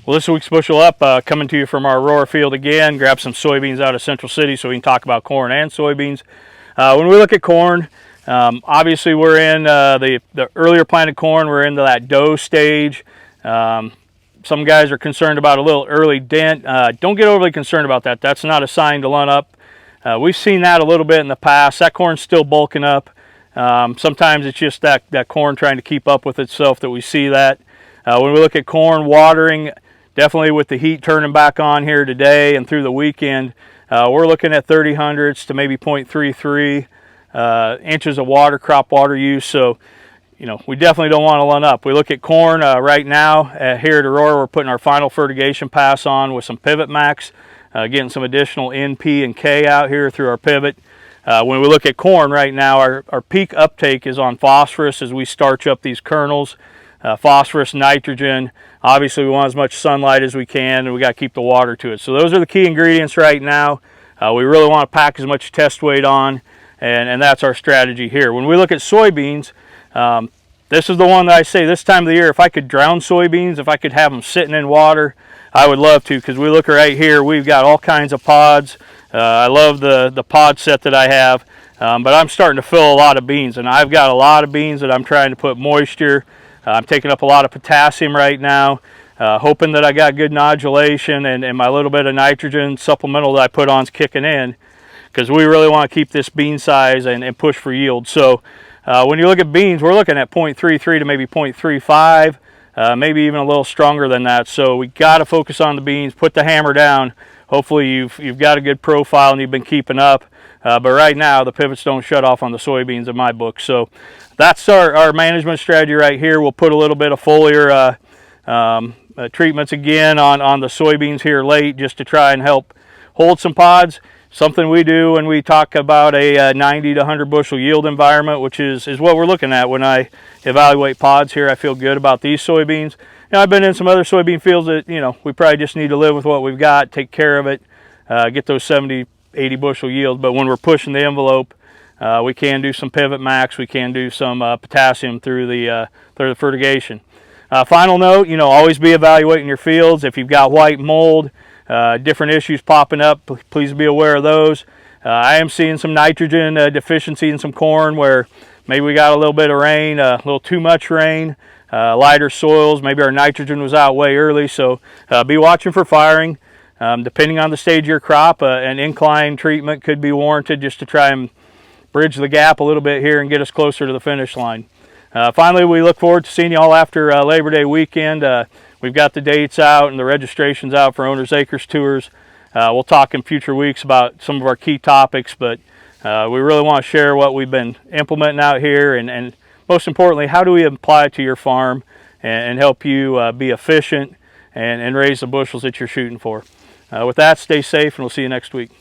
Well, this week's Bushel Up coming to you from our Aurora field again. Grab some soybeans out of Central City so we can talk about corn and soybeans. When we look at corn, obviously we're in the earlier planted corn. We're into that dough stage. Some guys are concerned about a little early dent. Don't get overly concerned about that. That's not a sign to run up. We've seen that a little bit in the past. That corn's still bulking up. Sometimes it's just that corn trying to keep up with itself that we see that. When we look at corn watering, definitely with the heat turning back on here today and through the weekend, we're looking at 30/100ths to maybe 0.33 inches of water, crop water use. So, you know, we definitely don't want to run up. We look at corn right now here at Aurora. We're putting our final fertigation pass on with some Pivot Max, getting some additional N, P, and K out here through our pivot. When we look at corn right now, our peak uptake is on phosphorus as we starch up these kernels. Phosphorus, nitrogen, obviously we want as much sunlight as we can, and we got to keep the water to it. So those are the key ingredients right now. We really want to pack as much test weight on, and that's our strategy here. When we look at soybeans, this is the one that I say this time of the year, if I could drown soybeans, if I could have them sitting in water, I would love to, because we look right here, we've got all kinds of pods. I love the pod set that I have, but I'm starting to fill a lot of beans, and I've got a lot of beans that I'm trying to put moisture. I'm taking up a lot of potassium right now, hoping that I got good nodulation and my little bit of nitrogen supplemental that I put on is kicking in, because we really want to keep this bean size and push for yield. So when you look at beans, we're looking at 0.33 to maybe 0.35, maybe even a little stronger than that. So we got to focus on the beans, put the hammer down. Hopefully you've got a good profile and you've been keeping up. But right now the pivots don't shut off on the soybeans in my book. So that's our management strategy right here. We'll put a little bit of foliar treatments again on the soybeans here late, just to try and help hold some pods. Something we do when we talk about a 90 to 100 bushel yield environment, which is what we're looking at when I evaluate pods here. I feel good about these soybeans. You know, I've been in some other soybean fields that, you know, we probably just need to live with what we've got, take care of it, get those 70, 80 bushel yields. But when we're pushing the envelope, we can do some Pivot Max, we can do some potassium through the fertigation. Final note, you know, always be evaluating your fields. If you've got white mold, different issues popping up, please be aware of those. I am seeing some nitrogen deficiency in some corn where maybe we got a little bit of rain, a little too much rain, lighter soils, maybe our nitrogen was out way early. So be watching for firing. Depending on the stage of your crop, an incline treatment could be warranted just to try and bridge the gap a little bit here and get us closer to the finish line. Finally, we look forward to seeing you all after Labor Day weekend. We've got the dates out and the registrations out for Owners Acres tours. We'll talk in future weeks about some of our key topics, but we really want to share what we've been implementing out here, and most importantly, how do we apply it to your farm and help you be efficient and raise the bushels that you're shooting for. With that, stay safe, and we'll see you next week.